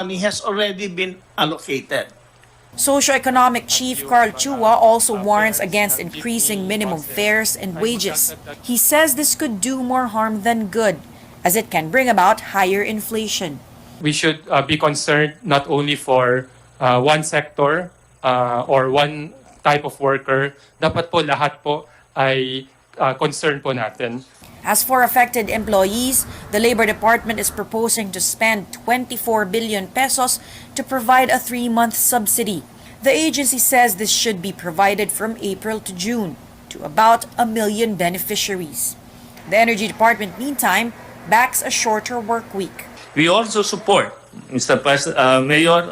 money has already been allocated. Socioeconomic Chief Carl Chua also warns against increasing minimum fares and wages. He says this could do more harm than good, as it can bring about higher inflation. We should be concerned not only for one sector or one type of worker. Dapat po lahat po ay concern po natin. As for affected employees, the Labor Department is proposing to spend 24 billion pesos to provide a 3-month subsidy. The agency says this should be provided from April to June to about 1 million beneficiaries. The Energy Department, meantime, backs a shorter work week. We also support, Mr. Mayor,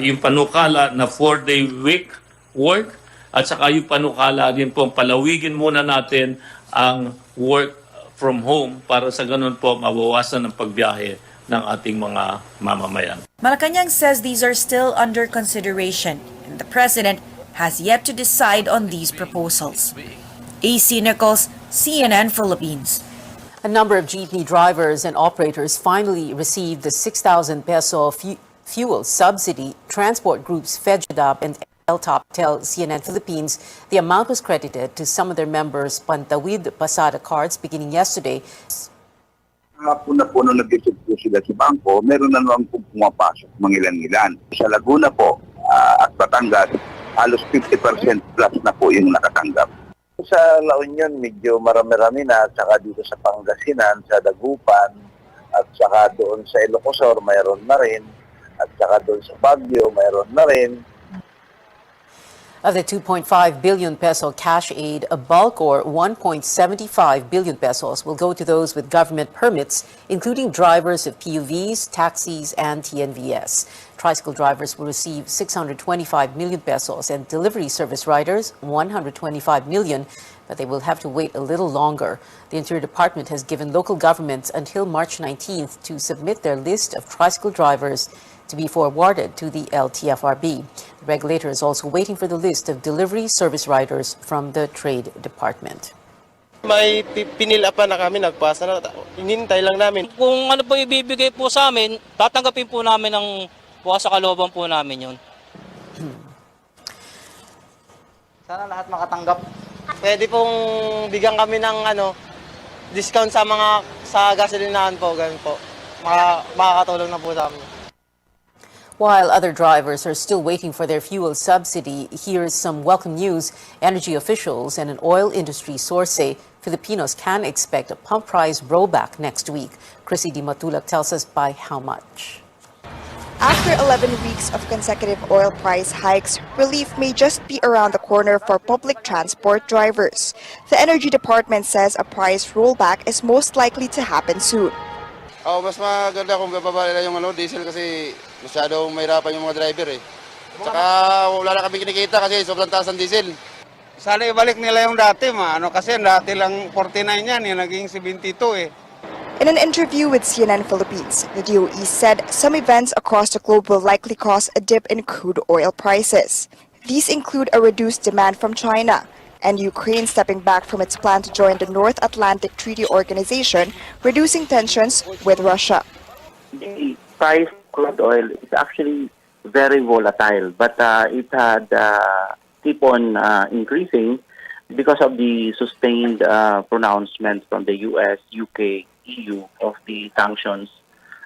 yung panukala na 4-day week work at saka yung panukala din po palawigin muna natin ang work from home para sa ganun po mabawasan ang pagbiyahe ng ating mga mamamayan. Malacanang says these are still under consideration and the President has yet to decide on these proposals. AC Nichols, CNN Philippines. A number of jeepney drivers and operators finally received the 6,000 peso fuel subsidy. Transport groups FEDJADAP and Top tell CNN Philippines the amount was credited to some of their members' Pantawid Pasada cards beginning yesterday. Hapon na po nung nag-isip po sila sa bangko, meron na naman po pumapasok mangilan-ngilan. Sa Laguna po at Batangas, halos 50% plus na po yung nakatanggap. Sa La Union, medyo marami-rami na, at saka dito sa Pangasinan, sa Dagupan, at saka doon sa Ilocosur, mayroon na rin, at saka doon sa Baguio, mayroon na rin. Of the 2.5 billion peso cash aid, a bulk or 1.75 billion pesos will go to those with government permits, including drivers of PUVs, taxis, and TNVS. Tricycle drivers will receive 625 million pesos and delivery service riders 125 million, but they will have to wait a little longer. The Interior Department has given local governments until March 19th to submit their list of tricycle drivers to be forwarded to the LTFRB. The regulator is also waiting for the list of delivery service riders from the Trade Department. May pinila pa na kami, nagpasa na, hinintay lang namin. Kung ano po ibibigay po sa amin, tatanggapin po namin ng bukas sa kalooban po namin yun. Sana lahat makatanggap. Pwede pong bigyan kami ng discount sa gasolinahan po, ganun po. Makakatulong na po sa amin. While other drivers are still waiting for their fuel subsidy, here's some welcome news. Energy officials and an oil industry source say Filipinos can expect a pump price rollback next week. Chrissy Di Matulak tells us by how much. After 11 weeks of consecutive oil price hikes, relief may just be around the corner for public transport drivers. The Energy Department says a price rollback is most likely to happen soon. Mas maganda kung bababa nila yung diesel kasi masyadong mahirapan yung mga driver eh. Tsaka wala na kami kinikita kasi sobrang taas ng diesel. Sana ibalik nila yung dati, kasi dati lang 49 yan, yung naging 72 eh. In an interview with CNN Philippines, the DOE said some events across the globe will likely cause a dip in crude oil prices. These include a reduced demand from China, and Ukraine stepping back from its plan to join the North Atlantic Treaty Organization, reducing tensions with Russia. The price of crude oil is actually very volatile, but it had keep on increasing because of the sustained pronouncement from the US, UK, EU of the sanctions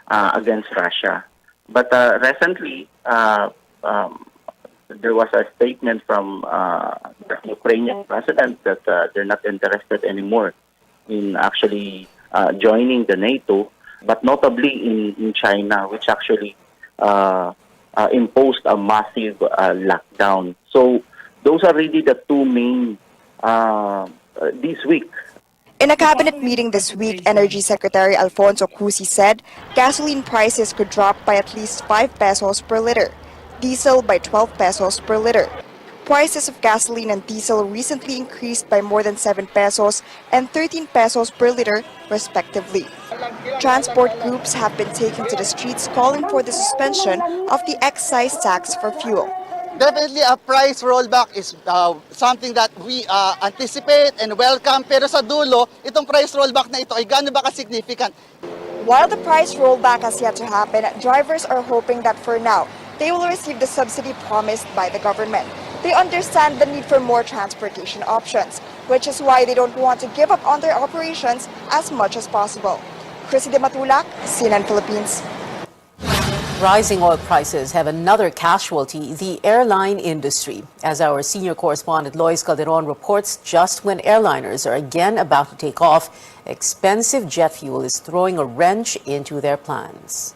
against Russia. But recently, there was a statement from the Ukrainian president that they're not interested anymore in actually joining the NATO, but notably in China, which actually imposed a massive lockdown. So those are really the two main this week. In a cabinet meeting this week, Energy Secretary Alfonso Cusi said gasoline prices could drop by at least 5 pesos per liter, diesel by 12 pesos per liter. Prices of gasoline and diesel recently increased by more than 7 pesos and 13 pesos per liter, respectively. Transport groups have been taken to the streets calling for the suspension of the excise tax for fuel. Definitely a price rollback is something that we anticipate and welcome. Pero sa dulo, itong price rollback na ito ay gaano ba ka-significant? While the price rollback has yet to happen, drivers are hoping that for now, they will receive the subsidy promised by the government. They understand the need for more transportation options, which is why they don't want to give up on their operations as much as possible. Chrissy De Matulak, CNN Philippines. Rising oil prices have another casualty, the airline industry. As our senior correspondent Lois Calderon reports, just when airliners are again about to take off, expensive jet fuel is throwing a wrench into their plans.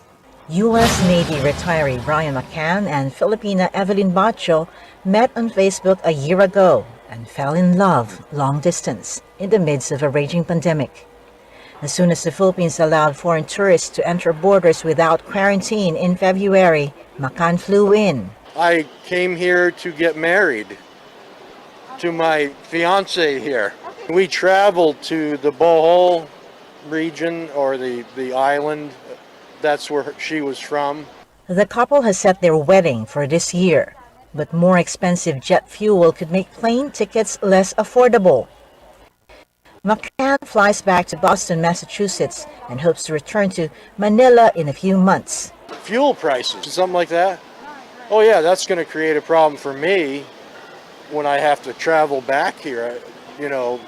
U.S. Navy retiree Brian McCann and Filipina Evelyn Bacho met on Facebook a year ago and fell in love long distance in the midst of a raging pandemic. As soon as the Philippines allowed foreign tourists to enter borders without quarantine in February, McCann flew in. I came here to get married to my fiance here. We traveled to the Bohol region, or the island. That's where she was from. The couple has set their wedding for this year, but more expensive jet fuel could make plane tickets less affordable. McCann flies back to Boston, Massachusetts, and hopes to return to Manila in a few months. Fuel prices, something like that. Oh yeah, that's going to create a problem for me when I have to travel back here,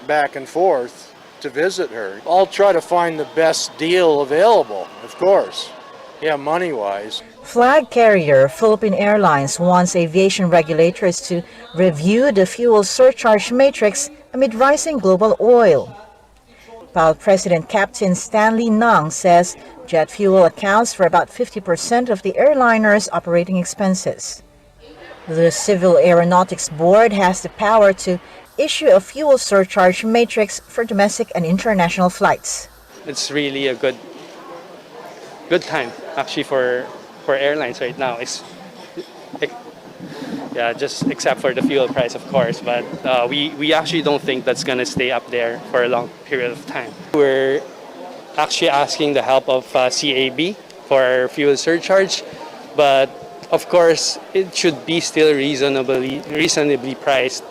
back and forth to visit her. I'll try to find the best deal available, of course. Yeah, money-wise. Flag carrier Philippine Airlines wants aviation regulators to review the fuel surcharge matrix amid rising global oil. PAL President Captain Stanley Nang says jet fuel accounts for about 50% of the airliner's operating expenses. The Civil Aeronautics Board has the power to issue a fuel surcharge matrix for domestic and international flights. It's really a good time actually for airlines right now. Just except for the fuel price, of course, but we actually don't think that's going to stay up there for a long period of time. We're actually asking the help of CAB for fuel surcharge, but of course it should be still reasonably priced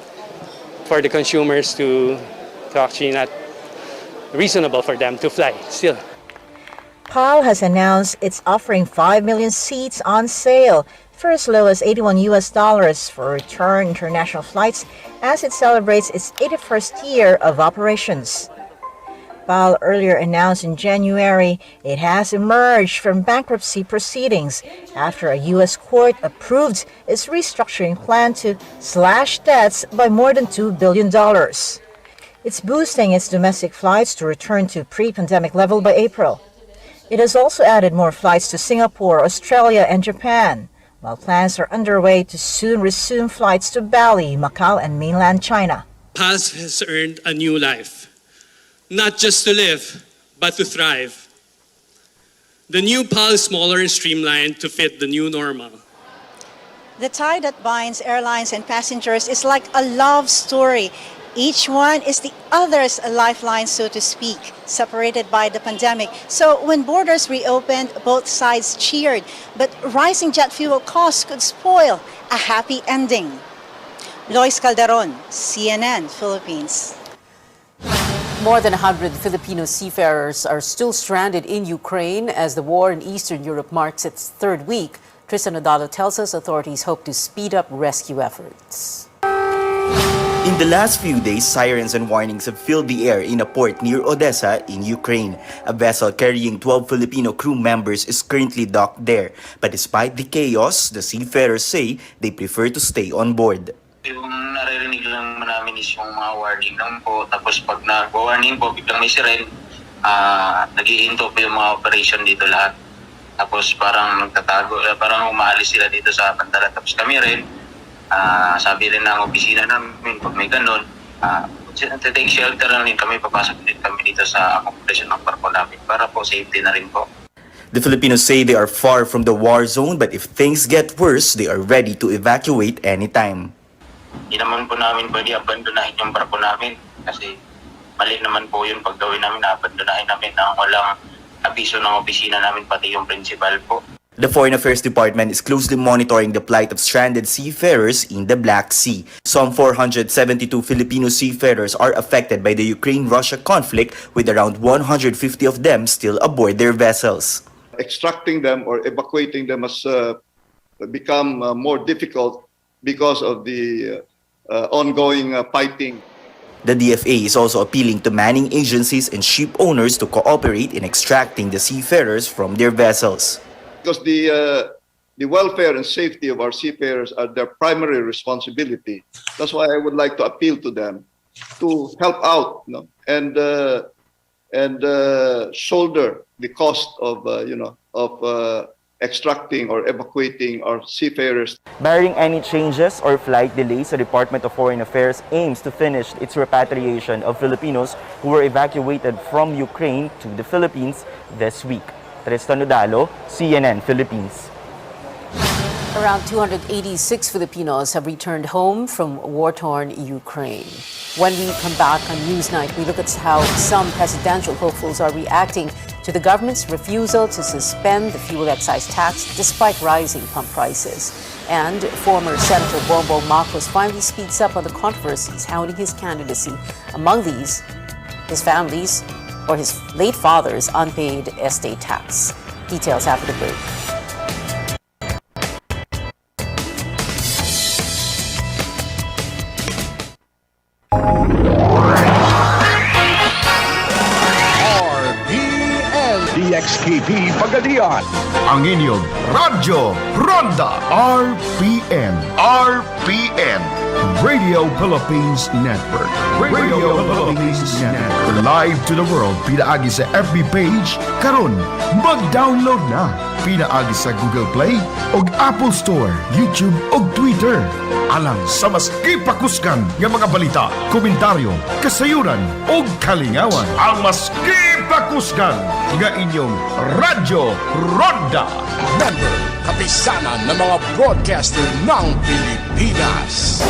for the consumers to actually not reasonable for them to fly still. PAL has announced it's offering 5 million seats on sale for as low as $81 for return international flights as it celebrates its 81st year of operations. PAL earlier announced in January it has emerged from bankruptcy proceedings after a U.S. court approved its restructuring plan to slash debts by more than $2 billion. It's boosting its domestic flights to return to pre-pandemic level by April. It has also added more flights to Singapore, Australia, and Japan, while plans are underway to soon resume flights to Bali, Macau, and mainland China. PAL has earned a new life, not just to live, but to thrive. The new PAL is smaller and streamlined to fit the new normal. The tie that binds airlines and passengers is like a love story. Each one is the other's lifeline, so to speak, separated by the pandemic. So when borders reopened, both sides cheered. But rising jet fuel costs could spoil a happy ending. Lois Calderon, CNN, Philippines. More than 100 Filipino seafarers are still stranded in Ukraine as the war in Eastern Europe marks its third week. Tristan Odalo tells us authorities hope to speed up rescue efforts. In the last few days, sirens and warnings have filled the air in a port near Odessa in Ukraine. A vessel carrying 12 Filipino crew members is currently docked there. But despite the chaos, the seafarers say they prefer to stay on board. Yung naririnig lang namin is yung mga warning lang po. Tapos pag nag-warning po, biglang may siren, nag-iinto po yung mga operation dito lahat. Tapos parang nagtatago, parang umaalis sila dito sa bandara. Tapos kami rin, sabi rin ng opisina namin, pag may ganun, take shelter na rin kami, papasok din kami dito sa accommodation ng barko namin para po safety na rin po. The Filipinos say they are far from the war zone, but if things get worse, they are ready to evacuate anytime. Hindi naman po namin pwede abandonahin yung barko namin kasi mali naman po yun pag gawin namin, abandonahin namin na walang abiso ng opisina namin, pati yung principal po. The Foreign Affairs Department is closely monitoring the plight of stranded seafarers in the Black Sea. Some 472 Filipino seafarers are affected by the Ukraine-Russia conflict, with around 150 of them still aboard their vessels. Extracting them or evacuating them has become more difficult because of the ongoing fighting. The DFA is also appealing to manning agencies and ship owners to cooperate in extracting the seafarers from their vessels. Because the welfare and safety of our seafarers are their primary responsibility. That's why I would like to appeal to them to help out, and shoulder the cost of extracting or evacuating our seafarers. Barring any changes or flight delays, the Department of Foreign Affairs aims to finish its repatriation of Filipinos who were evacuated from Ukraine to the Philippines this week. Tristan Udalo, CNN Philippines. Around 286 Filipinos have returned home from war-torn Ukraine. When we come back on Newsnight, we look at how some presidential hopefuls are reacting to the government's refusal to suspend the fuel excise tax despite rising pump prices. And former Senator Bongbong Marcos finally speaks up on the controversies hounding his candidacy. Among these, his family's or his late father's unpaid estate tax. Details after the break. RPN DXKP Pagadian, ang inyong Radyo Ronda. RPN Radio Philippines Network. Radio Philippines Network. Live to the world, pinaagi sa FB page, karon mag-download na. Pinaagi sa Google Play o Apple Store, YouTube o Twitter. Alang sa mas kipakuskan ng mga balita, komentaryo, kasayuran o kalingawan. Ang mas kipakuskan ng inyong Radyo Ronda. Member, kapisanan ng mga broadcaster ng Pilipinas.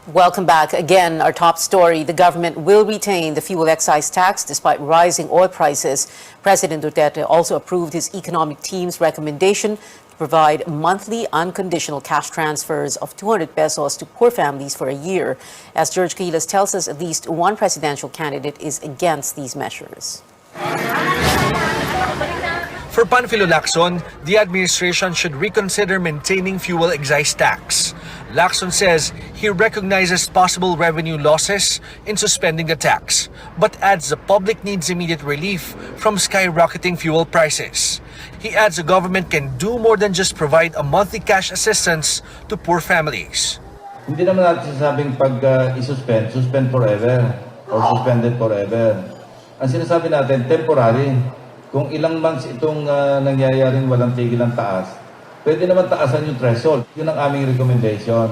Welcome back. Again, our top story, the government will retain the fuel excise tax despite rising oil prices. President Duterte also approved his economic team's recommendation to provide monthly unconditional cash transfers of 200 pesos to poor families for a year. As George Cahilas tells us, at least one presidential candidate is against these measures. For Panfilo Lacson, the administration should reconsider maintaining fuel excise tax. Lacson says he recognizes possible revenue losses in suspending the tax, but adds the public needs immediate relief from skyrocketing fuel prices. He adds the government can do more than just provide a monthly cash assistance to poor families. Hindi naman natin sasabing pag suspend forever or suspended forever. Ang sinasabi natin, temporary. Kung ilang months itong nangyayaring walang tigil ang taas, pwede naman taasan yung threshold. Yun ang aming recommendation.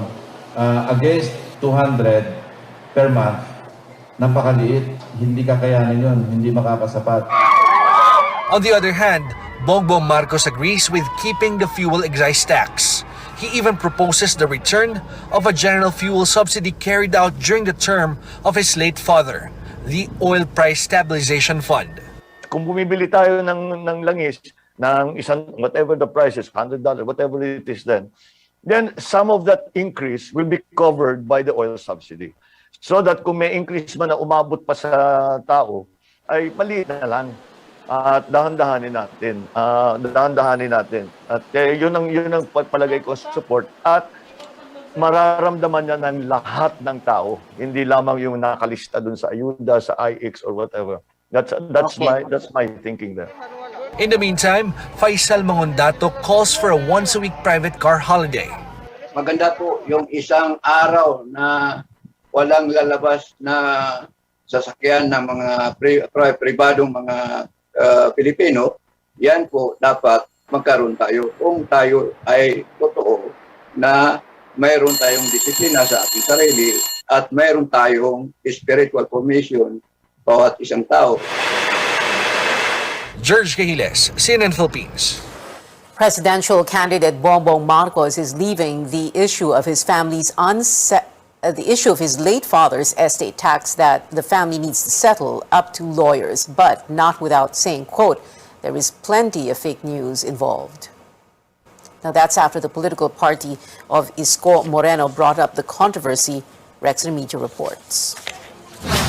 Against 200 per month, napakaliit. Hindi kakayanin yun. Hindi makakasapat. On the other hand, Bongbong Marcos agrees with keeping the fuel excise tax. He even proposes the return of a general fuel subsidy carried out during the term of his late father, the Oil Price Stabilization Fund. Kung bumibili tayo ng langis, ng isang, whatever the price is, $100, whatever it is then some of that increase will be covered by the oil subsidy. So that kung may increase man na umabot pa sa tao, ay maliit na lang. At dahan-dahanin natin. At yun ang palagay ko support. At mararamdaman niya ng lahat ng tao. Hindi lamang yung nakalista dun sa ayuda, sa IX or whatever. That's my thinking there. In the meantime, Faisal Mangondato calls for a once-a-week private car holiday. Maganda po yung isang araw na walang lalabas na sasakyan ng mga pribadong mga Pilipino Yan po dapat magkaroon tayo kung tayo ay totoo na mayroon tayong disiplina sa ating sarili at mayroon tayong spiritual formation bawat isang tao. George Cahiles, CNN Philippines. Presidential candidate Bongbong Marcos is leaving the issue of his late father's estate tax that the family needs to settle up to lawyers, but not without saying, quote, there is plenty of fake news involved. Now that's after the political party of Isko Moreno brought up the controversy, Rex Remigio reports.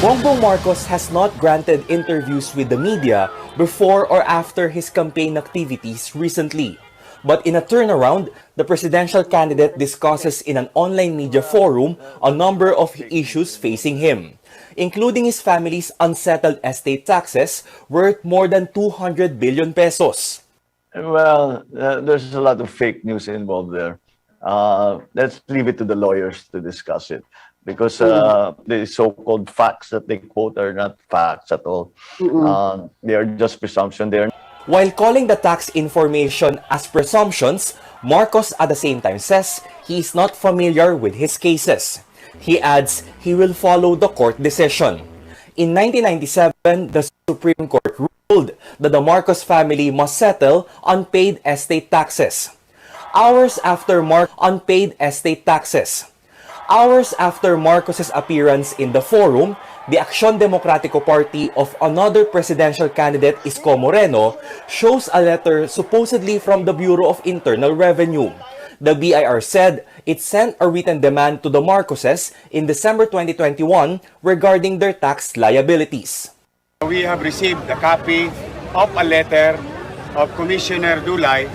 Bongbong Marcos has not granted interviews with the media before or after his campaign activities recently. But in a turnaround, the presidential candidate discusses in an online media forum a number of issues facing him, including his family's unsettled estate taxes worth more than 200 billion pesos. Well, there's a lot of fake news involved there. Let's leave it to the lawyers to discuss it. Because the so-called facts that they quote are not facts at all. They are just presumption. While calling the tax information as presumptions, Marcos at the same time says he is not familiar with his cases. He adds he will follow the court decision. In 1997, the Supreme Court ruled that the Marcos family must settle unpaid estate taxes. Hours after Marcos's appearance in the forum, the Acción Democrático Party of another presidential candidate, Isko Moreno, shows a letter supposedly from the Bureau of Internal Revenue. The BIR said it sent a written demand to the Marcoses in December 2021 regarding their tax liabilities. We have received a copy of a letter of Commissioner Dulay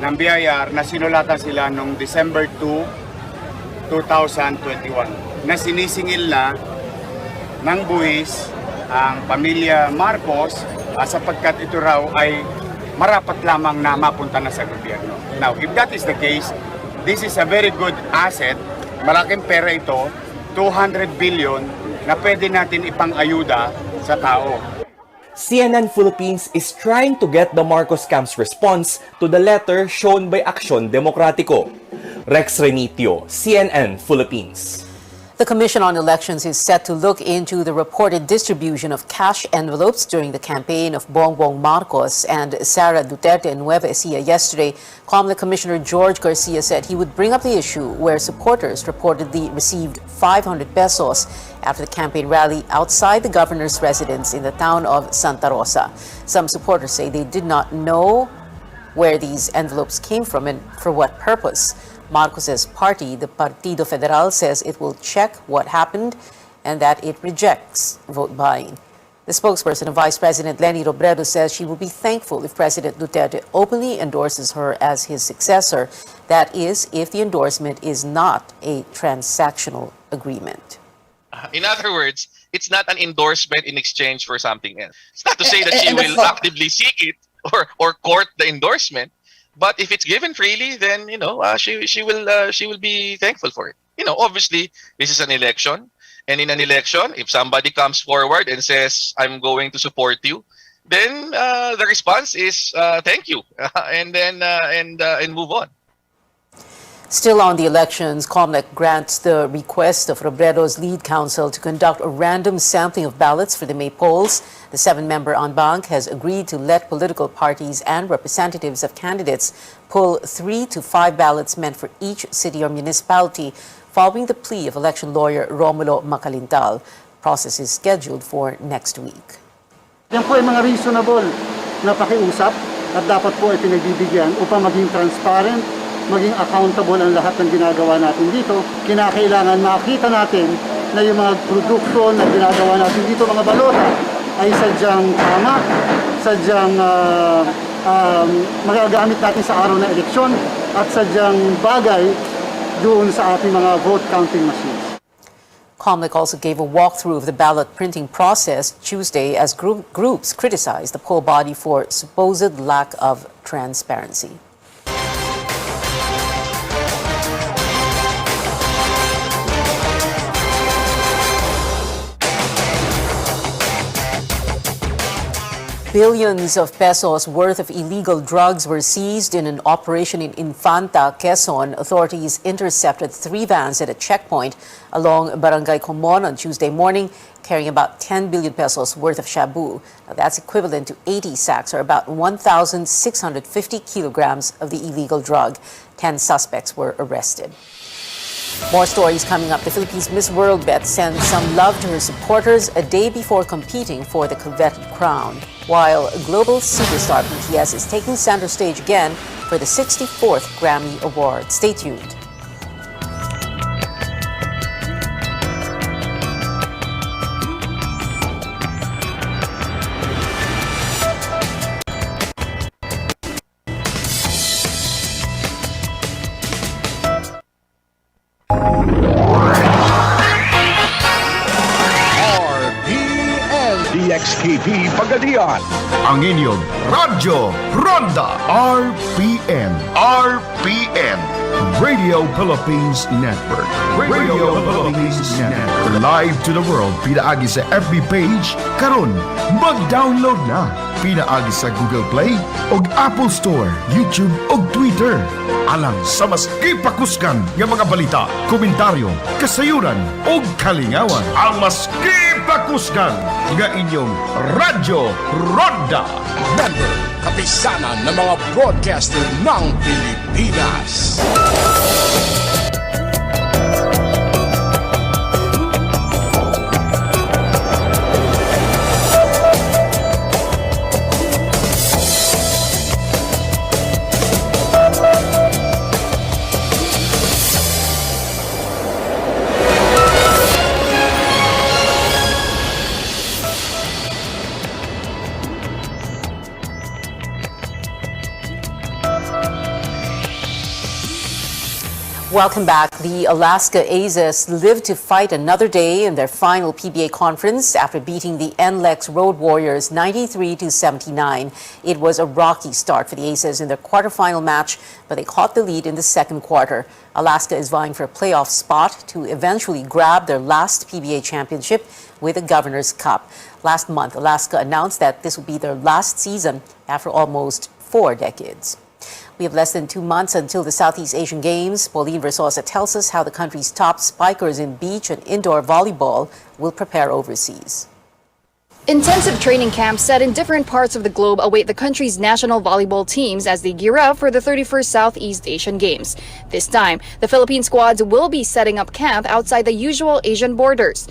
ng BIR na sinulatan sila noong December 2, 2021 na sinisingil na ng buwis ang pamilya Marcos sapagkat ito raw ay marapat lamang na mapunta na sa gobyerno. Now, if that is the case, this is a very good asset. Malaking pera ito, 200 billion na pwede natin ipang-ayuda sa tao. CNN Philippines is trying to get the Marcos camp's response to the letter shown by Acción Democrático. Rex Remigio, CNN Philippines. The Commission on Elections is set to look into the reported distribution of cash envelopes during the campaign of Bongbong Marcos and Sara Duterte in Nueva Ecija yesterday. COMELEC Commissioner George Garcia said he would bring up the issue where supporters reportedly received 500 pesos after the campaign rally outside the governor's residence in the town of Santa Rosa. Some supporters say they did not know where these envelopes came from and for what purpose. Marcos's party, the Partido Federal, says it will check what happened and that it rejects vote buying. The spokesperson of Vice President Leni Robredo says she will be thankful if President Duterte openly endorses her as his successor. That is, if the endorsement is not a transactional agreement. In other words, it's not an endorsement in exchange for something else. It's not to say that she will actively seek it or court the endorsement. But if it's given freely, then she will be thankful for it. Obviously, this is an election, and in an election, if somebody comes forward and says, "I'm going to support you," then the response is thank you, and then and move on. Still on the elections, COMELEC grants the request of Robredo's lead counsel to conduct a random sampling of ballots for the May polls. The 7-member en banc has agreed to let political parties and representatives of candidates pull 3 to 5 ballots meant for each city or municipality, following the plea of election lawyer Romulo Macalintal. Process is scheduled for next week. Yan po ay mga reasonable na pakiusap at dapat po ay pinagbibigyan upang maging transparent, maging accountable ang lahat ng ginagawa natin dito. Kinakailangan makita natin na yung mga produkto na ginagawa natin dito, mga balota, ay sadyang tama, sadyang magagamit natin sa araw ng eleksyon at sadyang bagay doon sa ating mga vote counting machines. COMELEC also gave a walkthrough of the ballot printing process Tuesday as groups criticized the poll body for supposed lack of transparency. Billions of pesos worth of illegal drugs were seized in an operation in Infanta, Quezon. Authorities intercepted 3 vans at a checkpoint along Barangay Comon on Tuesday morning, carrying about 10 billion pesos worth of shabu. Now, that's equivalent to 80 sacks, or about 1,650 kilograms of the illegal drug. 10 suspects were arrested. More stories coming up. The Philippines Miss World bet sends some love to her supporters a day before competing for the coveted crown, while global superstar BTS is taking center stage again for the 64th Grammy Award. Stay tuned. RPN DXKP Pagadian. Ang inyong Radyo Ronda. RPN. RPN. Radio Philippines Network. Radio Philippines Network. Live to the world. Pinaagi sa FB page. Karon, mag-download na. Pinaagi sa Google Play o Apple Store, YouTube o Twitter. Alang sa mas kipakuskan ng mga balita, komentaryo, kasayuran o kalingawan. Ang mas kipakuskan ng inyong Radyo Ronda. Member, kapisanan ng mga broadcaster ng Pilipinas. Welcome back. The Alaska Aces lived to fight another day in their final PBA conference after beating the NLEX Road Warriors 93-79. It was a rocky start for the Aces in their quarterfinal match, but they caught the lead in the second quarter. Alaska is vying for a playoff spot to eventually grab their last PBA championship with the Governor's Cup. Last month, Alaska announced that this would be their last season after almost 4 decades. We have less than 2 months until the Southeast Asian Games. Pauline Versosa tells us how the country's top spikers in beach and indoor volleyball will prepare overseas. Intensive training camps set in different parts of the globe await the country's national volleyball teams as they gear up for the 31st Southeast Asian Games. This time, the Philippine squads will be setting up camp outside the usual Asian borders.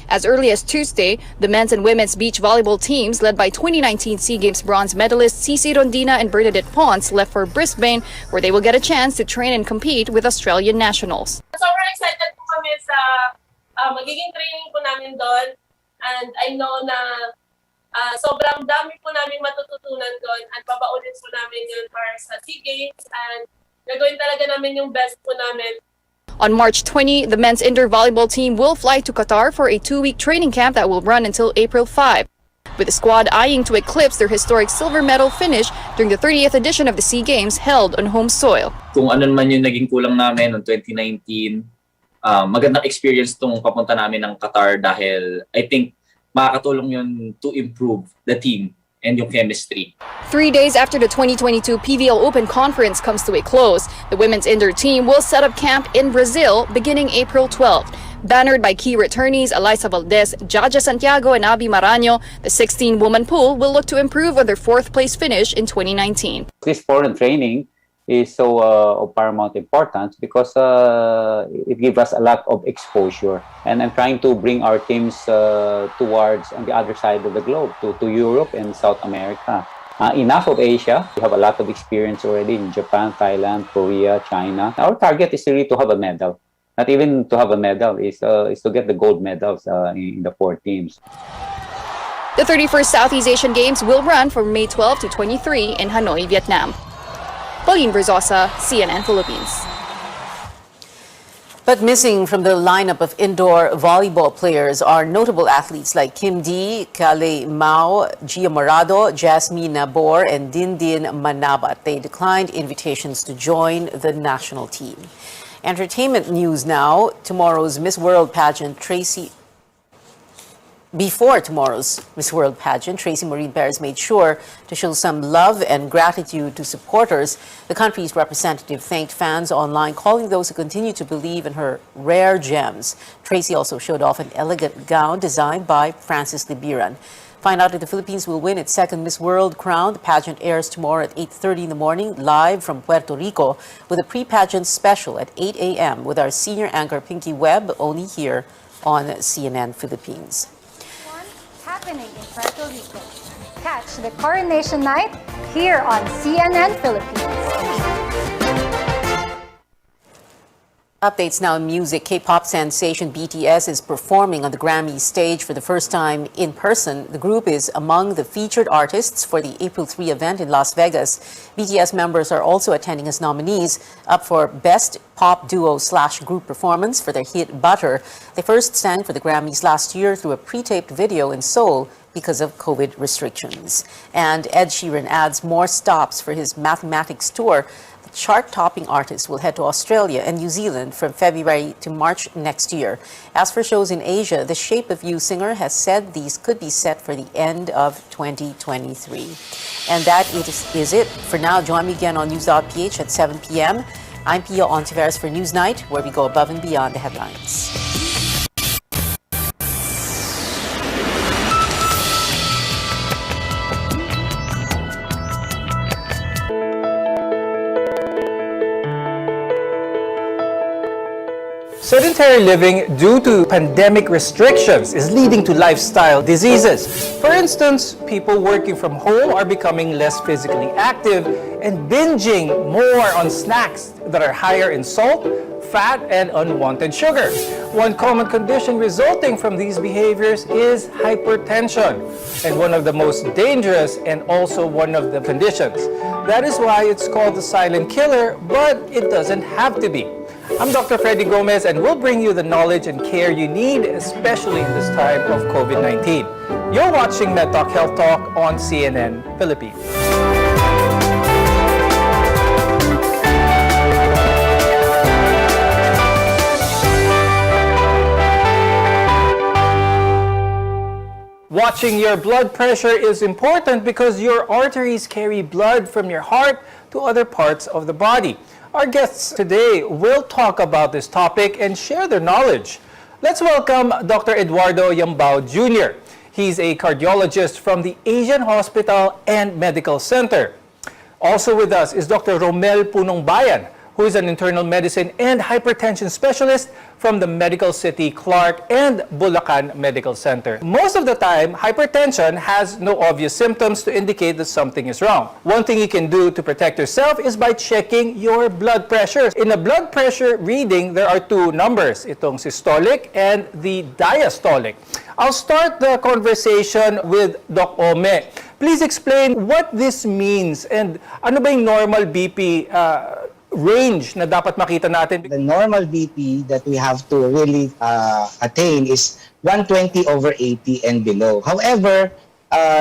As early as Tuesday, the men's and women's beach volleyball teams, led by 2019 SEA Games bronze medalists Cici Rondina and Bernadette Ponce, left for Brisbane, where they will get a chance to train and compete with Australian nationals. Sobrang excited po kami sa magiging training po namin doon. And I know na sobrang dami po namin matututunan doon at babaunin po namin yun para sa SEA Games. And gagawin talaga namin yung best po namin. On March 20, the men's indoor volleyball team will fly to Qatar for a 2-week training camp that will run until April 5, with the squad eyeing to eclipse their historic silver medal finish during the 30th edition of the SEA Games held on home soil. Kung ano man yung naging kulang namin noong 2019, magandang experience tong papunta namin ng Qatar dahil I think makakatulong yun to improve the team and yung chemistry. 3 days after the 2022 PVL Open Conference comes to a close, the women's indoor team will set up camp in Brazil beginning April 12th. Bannered by key returnees Alyssa Valdez, Jaja Santiago, and Abby Maraño, the 16-woman pool will look to improve on their 4th-place finish in 2019. This foreign training is so of paramount importance because it gives us a lot of exposure, and I'm trying to bring our teams towards on the other side of the globe to Europe and South America. Enough of Asia. We have a lot of experience already in Japan, Thailand, Korea, China. Our target is really to have a medal. Not even to have a medal, is to get the gold medals in the 4 teams. The 31st Southeast Asian Games will run from May 12 to 23 in Hanoi, Vietnam. Pauline Versosa, CNN Philippines. But missing from the lineup of indoor volleyball players are notable athletes like Kim Dee, Kale Mao, Gia Morado, Jasmine Nabor, and Dindin Manabat. They declined invitations to join the national team. Entertainment news now. Tomorrow's Miss World pageant, Tracy Before tomorrow's Miss World pageant, Tracy Maureen Perez made sure to show some love and gratitude to supporters. The country's representative thanked fans online, calling those who continue to believe in her rare gems. Tracy also showed off an elegant gown designed by Francis Libiran. Find out if the Philippines will win its second Miss World crown. The pageant airs tomorrow at 8:30 in the morning, live from Puerto Rico, with a pre-pageant special at 8 a.m. with our senior anchor Pinky Webb, only here on CNN Philippines. Happening in Puerto Rico. Catch the coronation night here on CNN Philippines. Updates now in music. K-pop sensation BTS is performing on the Grammy stage for the first time in person. The group is among the featured artists for the April 3 event in Las Vegas. BTS members are also attending as nominees, up for Best Pop Duo/Group Performance for their hit Butter. They first sang for the Grammys last year through a pre-taped video in Seoul because of COVID restrictions. And Ed Sheeran adds more stops for his Mathematics tour. Chart-topping artist will head to Australia and New Zealand from February to March next year. As for shows in Asia, the Shape of You singer has said these could be set for the end of 2023. And that is it for now. Join me again on News.ph at 7 p.m. I'm Pia Ontiveros for Newsnight, where we go above and beyond the headlines. Sedentary living due to pandemic restrictions is leading to lifestyle diseases. For instance, people working from home are becoming less physically active and binging more on snacks that are higher in salt, fat, and unwanted sugar. One common condition resulting from these behaviors is hypertension, and one of the most dangerous and also one of the conditions. That is why it's called the silent killer, but it doesn't have to be. I'm Dr. Freddy Gomez, and we'll bring you the knowledge and care you need, especially in this time of COVID-19. You're watching MedTalk Health Talk on CNN Philippines. Watching your blood pressure is important because your arteries carry blood from your heart to other parts of the body. Our guests today will talk about this topic and share their knowledge. Let's welcome Dr. Eduardo Yambao Jr. He's a cardiologist from the Asian Hospital and Medical Center. Also with us is Dr. Romel Punong Bayan, who is an internal medicine and hypertension specialist from the Medical City Clark and Bulacan Medical Center. Most of the time, hypertension has no obvious symptoms to indicate that something is wrong. One thing you can do to protect yourself is by checking your blood pressure. In a blood pressure reading, there are two numbers, itong systolic and the diastolic. I'll start the conversation with Doc Ome. Please explain what this means and ano ba yung normal BP range na dapat makita natin? The normal BP that we have to really attain is 120/80 and below. However,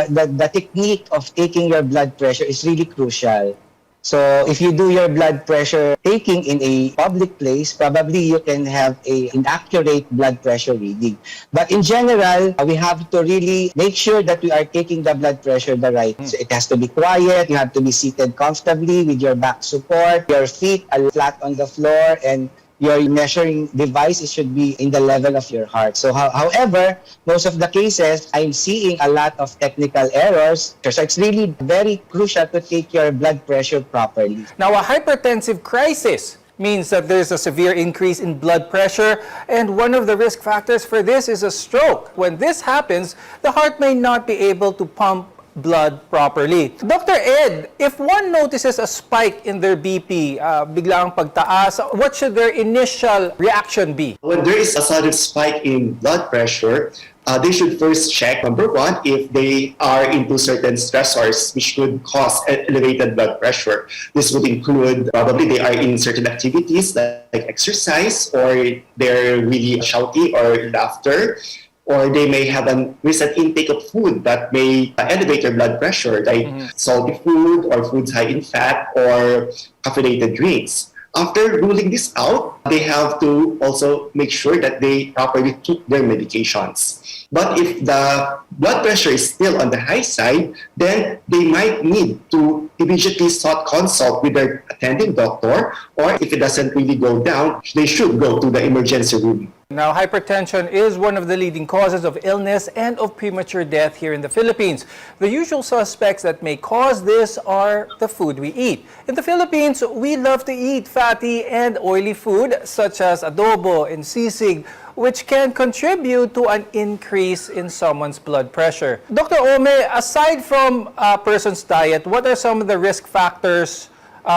the technique of taking your blood pressure is really crucial. So if you do your blood pressure taking in a public place, probably you can have an inaccurate blood pressure reading. But in general, we have to really make sure that we are taking the blood pressure the right. So it has to be quiet, you have to be seated comfortably with your back support, your feet are flat on the floor, and your measuring device should be in the level of your heart. So however, most of the cases, I'm seeing a lot of technical errors. So it's really very crucial to take your blood pressure properly. Now, a hypertensive crisis means that there's a severe increase in blood pressure, and one of the risk factors for this is a stroke. When this happens, the heart may not be able to pump blood properly. Dr. Ed, if one notices a spike in their BP, biglang pagtaas, what should their initial reaction be? When there is a sudden spike in blood pressure, they should first check, number one, if they are into certain stressors which could cause elevated blood pressure. This would include probably they are in certain activities like exercise, or they're really shouty or laughter, or they may have a recent intake of food that may elevate your blood pressure, like salty food or foods high in fat or caffeinated drinks. After ruling this out, they have to also make sure that they properly took their medications. But if the blood pressure is still on the high side, then they might need to immediately sought consult with their attending doctor, or if it doesn't really go down, they should go to the emergency room. Now, hypertension is one of the leading causes of illness and of premature death here in the Philippines. The usual suspects that may cause this are the food we eat. In the Philippines, we love to eat fatty and oily food such as adobo and sisig, which can contribute to an increase in someone's blood pressure. Dr. Ome, aside from a person's diet, what are some of the risk factors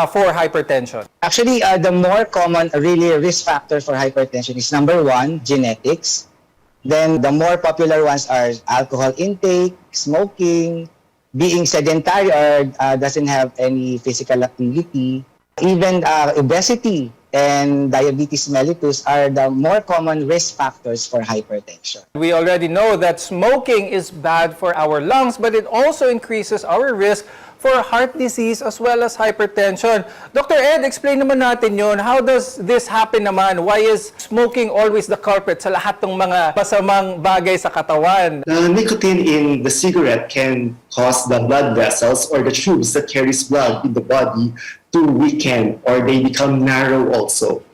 for hypertension? Actually, the more common really risk factor for hypertension is number one, genetics. Then the more popular ones are alcohol intake, smoking, being sedentary or doesn't have any physical activity. Even obesity and diabetes mellitus are the more common risk factors for hypertension. We already know that smoking is bad for our lungs, but it also increases our risk for heart disease as well as hypertension. Dr. Ed, explain naman natin yun. How does this happen naman? Why is smoking always the culprit sa lahat ng mga masamang bagay sa katawan? The nicotine in the cigarette can cause the blood vessels or the tubes that carries blood in the body to weaken, or they become narrow also.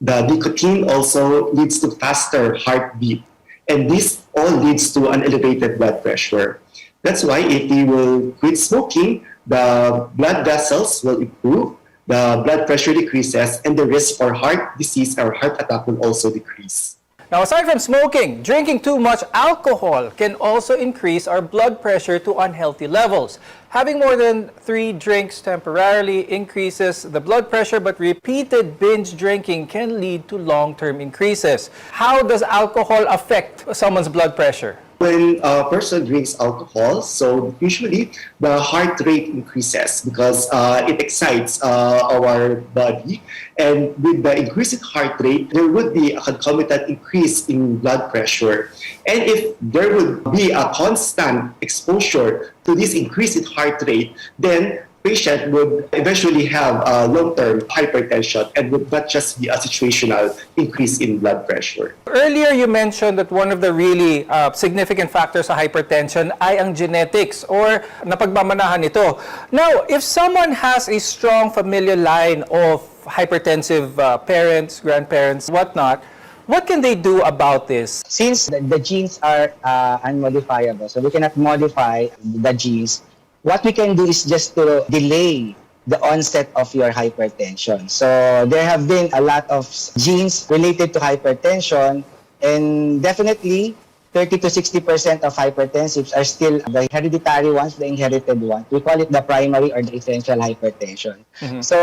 The nicotine also leads to faster heartbeat, and this all leads to an elevated blood pressure. That's why if we will quit smoking, the blood vessels will improve, the blood pressure decreases, and the risk for heart disease or heart attack will also decrease. Now, aside from smoking, drinking too much alcohol can also increase our blood pressure to unhealthy levels. Having more than 3 drinks temporarily increases the blood pressure, but repeated binge drinking can lead to long-term increases. How does alcohol affect someone's blood pressure? When a person drinks alcohol, so usually the heart rate increases because it excites our body. And with the increasing heart rate, there would be a concomitant increase in blood pressure. And if there would be a constant exposure to this increase in heart rate, then patient would eventually have long-term hypertension and would not just be a situational increase in blood pressure. Earlier, you mentioned that one of the really significant factors sa hypertension ay ang genetics or napagmamanahan ito. Now, if someone has a strong familial line of hypertensive parents, grandparents, whatnot, what can they do about this? Since the genes are unmodifiable, so we cannot modify the genes, what we can do is just to delay the onset of your hypertension. So there have been a lot of genes related to hypertension, and definitely 30 to 60% of hypertensives are still the hereditary ones, the inherited ones. We call it the primary or the essential hypertension. Mm-hmm. So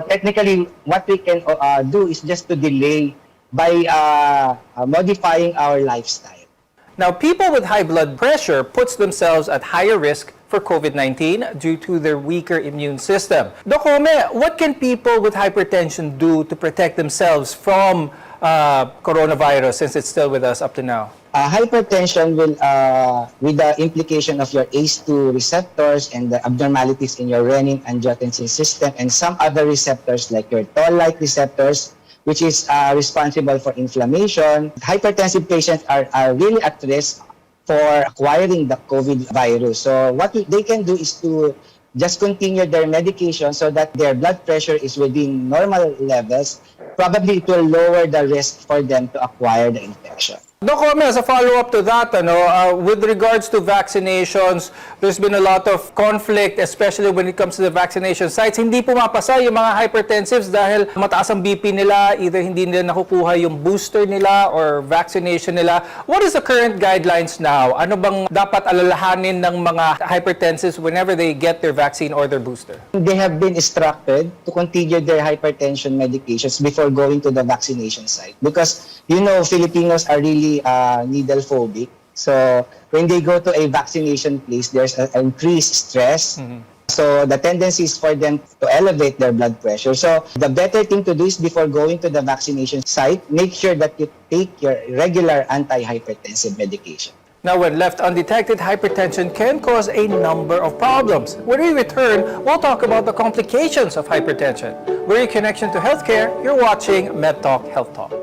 technically, what we can do is just to delay by modifying our lifestyle. Now, people with high blood pressure puts themselves at higher risk for COVID-19 due to their weaker immune system. Doc Ome, what can people with hypertension do to protect themselves from coronavirus, since it's still with us up to now? Hypertension will, with the implication of your ACE2 receptors and the abnormalities in your renin-angiotensin system and some other receptors like your toll-like receptors, which is responsible for inflammation. Hypertensive patients are really at risk for acquiring the COVID virus. So what they can do is to just continue their medication so that their blood pressure is within normal levels. Probably it will lower the risk for them to acquire the infection. Doc Ome, as a follow-up to that, with regards to vaccinations, there's been a lot of conflict, especially when it comes to the vaccination sites. Hindi pumapasa yung mga hypertensives dahil mataas ang BP nila, either hindi nila nakukuha yung booster nila or vaccination nila. What is the current guidelines now? Ano bang dapat alalahanin ng mga hypertensives whenever they get their vaccine or their booster? They have been instructed to continue their hypertension medications before going to the vaccination site because, Filipinos are really needle phobic. So when they go to a vaccination place, there's an increased stress. Mm-hmm. So the tendency is for them to elevate their blood pressure. So the better thing to do is before going to the vaccination site, make sure that you take your regular antihypertensive medication. Now, when left undetected, hypertension can cause a number of problems. When we return, we'll talk about the complications of hypertension. We're your connection to healthcare. You're watching MedTalk Health Talk.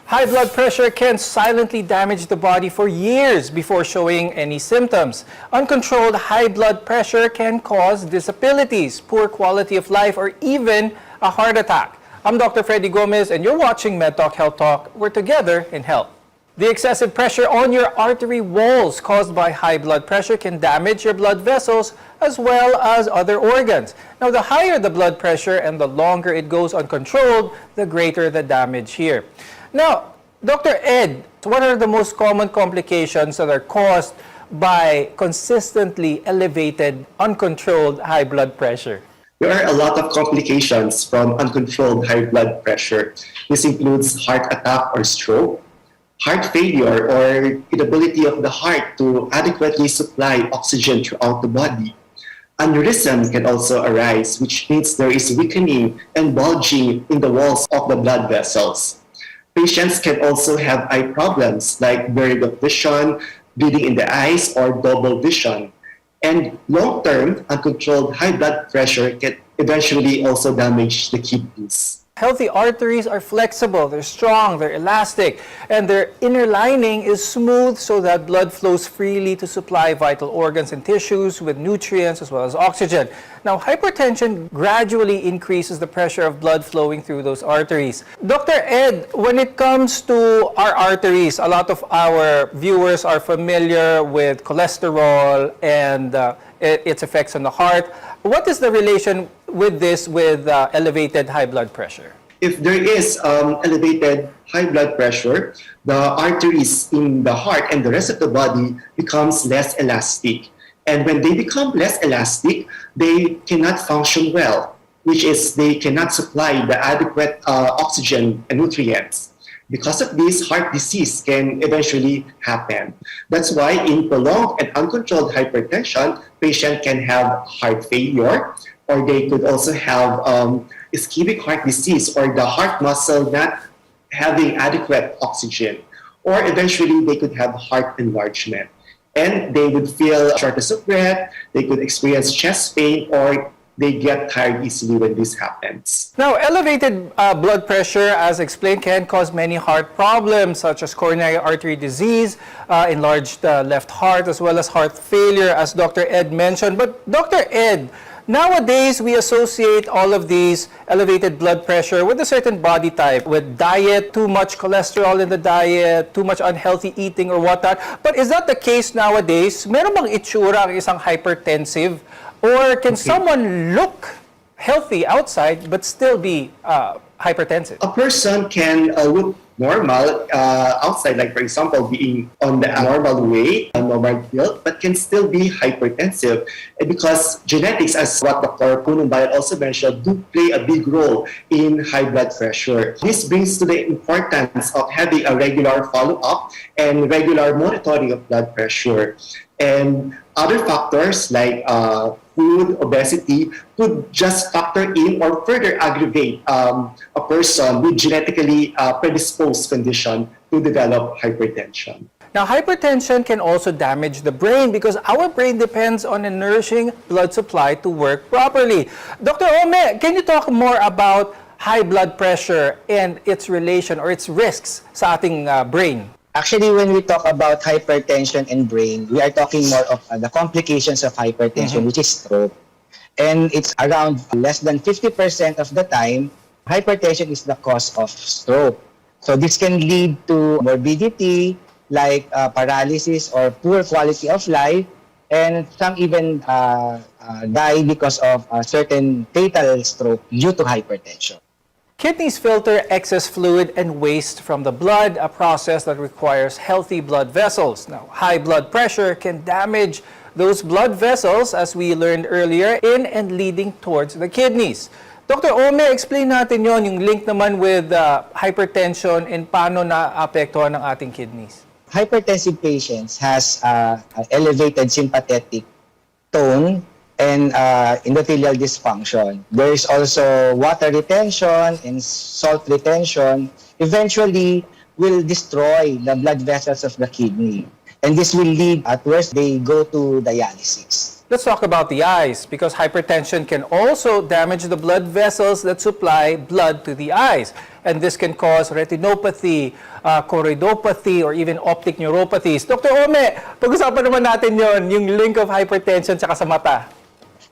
High blood pressure can silently damage the body for years before showing any symptoms. Uncontrolled high blood pressure can cause disabilities, poor quality of life, or even a heart attack. I'm Dr. Freddy Gomez, and you're watching MedTalk Health Talk. We're together in health. The excessive pressure on your artery walls caused by high blood pressure can damage your blood vessels as well as other organs. Now, the higher the blood pressure and the longer it goes uncontrolled, the greater the damage here. Now, Dr. Ed, what are the most common complications that are caused by consistently elevated, uncontrolled high blood pressure? There are a lot of complications from uncontrolled high blood pressure. This includes heart attack or stroke, heart failure or inability of the heart to adequately supply oxygen throughout the body. Aneurysm can also arise, which means there is weakening and bulging in the walls of the blood vessels. Patients can also have eye problems like blurred of vision, bleeding in the eyes, or double vision. And long-term, uncontrolled high blood pressure can eventually also damage the kidneys. Healthy arteries are flexible, they're strong, they're elastic, and their inner lining is smooth so that blood flows freely to supply vital organs and tissues with nutrients as well as oxygen. Now, hypertension gradually increases the pressure of blood flowing through those arteries. Dr. Ed, when it comes to our arteries, a lot of our viewers are familiar with cholesterol and its effects on the heart. What is the relation with this with elevated high blood pressure? If there is elevated high blood pressure, the arteries in the heart and the rest of the body becomes less elastic. And when they become less elastic, they cannot function well, which is they cannot supply the adequate oxygen and nutrients. Because of this, heart disease can eventually happen. That's why in prolonged and uncontrolled hypertension, patient can have heart failure, or they could also have ischemic heart disease, or the heart muscle not having adequate oxygen, or eventually they could have heart enlargement. And they would feel shortness of breath, they could experience chest pain, or they get tired easily when this happens. Now, elevated blood pressure, as explained, can cause many heart problems such as coronary artery disease, enlarged left heart, as well as heart failure, as Dr. Ed mentioned. But Dr. Ed, nowadays we associate all of these elevated blood pressure with a certain body type, with diet, too much cholesterol in the diet, too much unhealthy eating or whatnot. But is that the case nowadays? Meron bang itsura ang isang hypertensive? Or can someone look healthy outside but still be hypertensive? A person can look normal outside, like for example, being on the normal weight, a normal build, but can still be hypertensive. And because genetics, as what Dr. Punong also mentioned, do play a big role in high blood pressure. This brings to the importance of having a regular follow-up and regular monitoring of blood pressure. And other factors like food, obesity could just factor in or further aggravate a person with genetically predisposed condition to develop hypertension. Now, hypertension can also damage the brain because our brain depends on a nourishing blood supply to work properly. Dr. Ome, can you talk more about high blood pressure and its relation or its risks sa ating brain? Actually, when we talk about hypertension and brain, we are talking more of the complications of hypertension, which is stroke. And it's around less than 50% of the time, hypertension is the cause of stroke. So this can lead to morbidity, like paralysis or poor quality of life, and some even die because of a certain fatal stroke due to hypertension. Kidneys filter excess fluid and waste from the blood, a process that requires healthy blood vessels. Now, high blood pressure can damage those blood vessels, as we learned earlier, in and leading towards the kidneys. Dr. Ome, explain natin yon yung link naman with hypertension and paano naapektuhan ng ating kidneys. Hypertensive patients has elevated sympathetic tone and endothelial dysfunction. There is also water retention and salt retention. Eventually, will destroy the blood vessels of the kidney. And this will lead, at worst, they go to dialysis. Let's talk about the eyes, because hypertension can also damage the blood vessels that supply blood to the eyes. And this can cause retinopathy, choroidopathy, or even optic neuropathies. Dr. Ome, pag-usapan naman natin yung link of hypertension sa mata.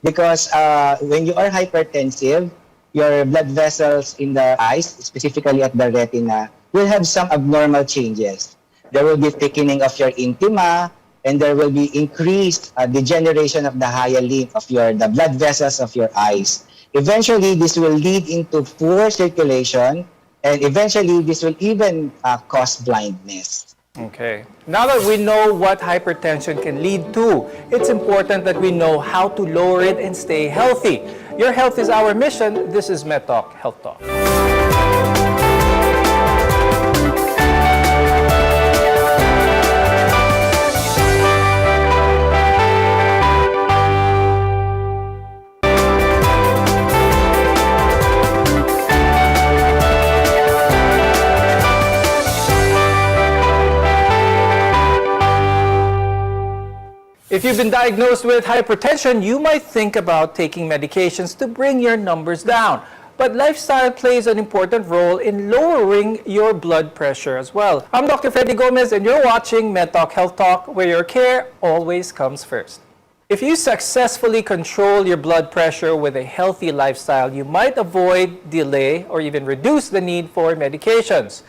Because when you are hypertensive, your blood vessels in the eyes, specifically at the retina, will have some abnormal changes. There will be thickening of your intima, and there will be increased degeneration of the hyalin of the blood vessels of your eyes. Eventually, this will lead into poor circulation, and eventually, this will even cause blindness. Okay. Now that we know what hypertension can lead to, it's important that we know how to lower it and stay healthy. Your health is our mission. This is MedTalk Health Talk. If you've been diagnosed with hypertension, you might think about taking medications to bring your numbers down. But lifestyle plays an important role in lowering your blood pressure as well. I'm Dr. Freddy Gomez, and you're watching MedTalk Health Talk, where your care always comes first. If you successfully control your blood pressure with a healthy lifestyle, you might avoid, delay, or even reduce the need for medications.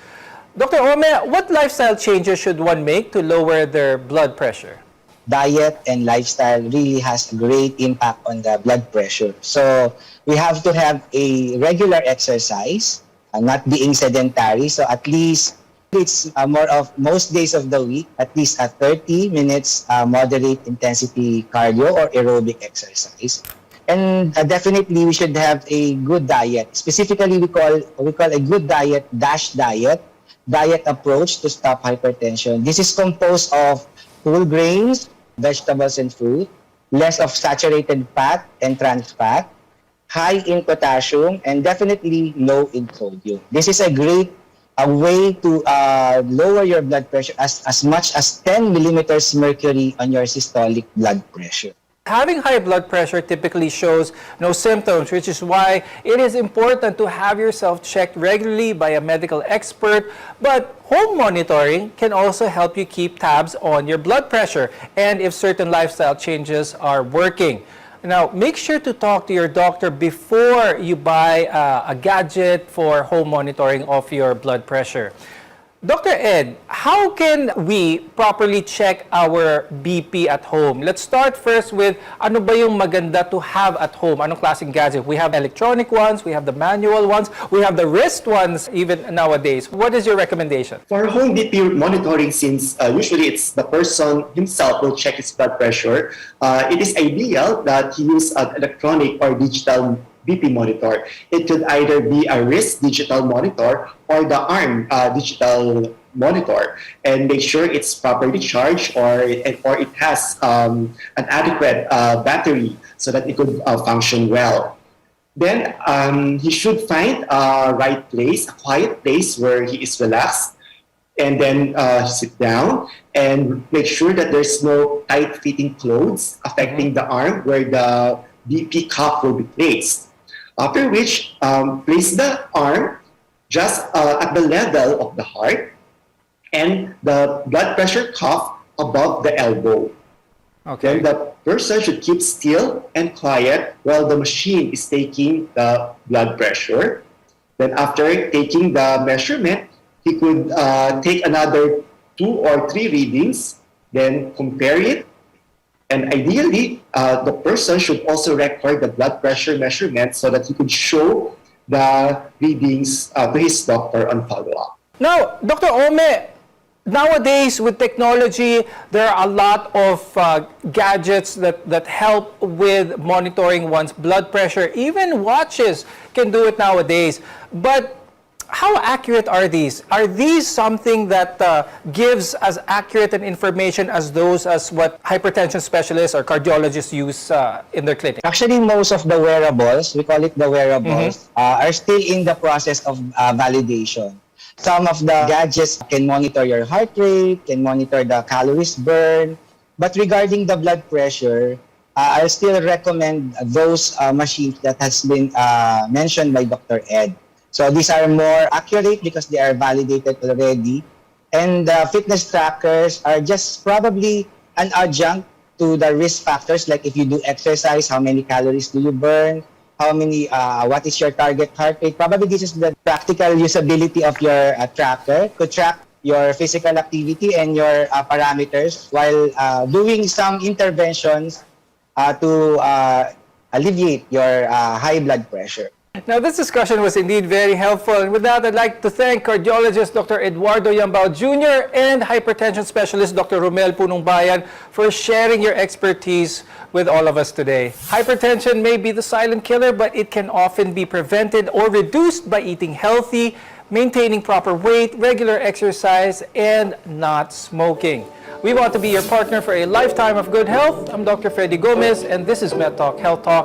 Dr. Ome, what lifestyle changes should one make to lower their blood pressure? Diet and lifestyle really has a great impact on the blood pressure. So we have to have a regular exercise, not being sedentary. So at least it's more of most days of the week, at least 30 minutes moderate intensity cardio or aerobic exercise. And definitely we should have a good diet. Specifically, we call a good diet diet approach to stop hypertension. This is composed of whole grains, vegetables and fruit, less of saturated fat and trans fat, high in potassium, and definitely low in sodium. This is a great way to lower your blood pressure as much as 10 millimeters mercury on your systolic blood pressure. Having high blood pressure typically shows no symptoms, which is why it is important to have yourself checked regularly by a medical expert. But home monitoring can also help you keep tabs on your blood pressure and if certain lifestyle changes are working. Now, make sure to talk to your doctor before you buy a gadget for home monitoring of your blood pressure. Dr. Ed, how can we properly check our BP at home? Let's start first with ano ba yung maganda to have at home? Anong klaseng gadget? We have electronic ones, we have the manual ones, we have the wrist ones even nowadays. What is your recommendation? For home BP monitoring, since usually it's the person himself will check his blood pressure, it is ideal that he use an electronic or digital BP monitor. It could either be a wrist digital monitor or the arm digital monitor, and make sure it's properly charged or it has an adequate battery so that it could function well. Then he should find a right place, a quiet place where he is relaxed, and then sit down and make sure that there's no tight-fitting clothes affecting the arm where the BP cuff will be placed. After which, place the arm just at the level of the heart and the blood pressure cuff above the elbow. Okay. Then the person should keep still and quiet while the machine is taking the blood pressure. Then after taking the measurement, he could take another 2 or 3 readings, then compare it. And ideally, the person should also record the blood pressure measurement so that he could show the readings to his doctor on follow-up. Now, Dr. Ome, Nowadays, with technology, there are a lot of gadgets that help with monitoring one's blood pressure. Even watches can do it nowadays. But how accurate are these? Are these something that gives as accurate an information as those as what hypertension specialists or cardiologists use in their clinic? Actually, most of the wearables, we call it the wearables, are still in the process of validation. Some of the gadgets can monitor your heart rate, can monitor the calories burned. But regarding the blood pressure, I still recommend those machines that has been mentioned by Dr. Ed. So these are more accurate because they are validated already. And fitness trackers are just probably an adjunct to the risk factors, like if you do exercise, how many calories do you burn, what is your target heart rate. Probably this is the practical usability of your tracker to track your physical activity and your parameters while doing some interventions to alleviate your high blood pressure. Now, this discussion was indeed very helpful. And with that, I'd like to thank cardiologist Dr. Eduardo Yambao Jr. and hypertension specialist Dr. Romel Punongbayan for sharing your expertise with all of us today. Hypertension may be the silent killer, but it can often be prevented or reduced by eating healthy, maintaining proper weight, regular exercise, and not smoking. We want to be your partner for a lifetime of good health. I'm Dr. Freddy Gomez, and this is Med Talk Health Talk.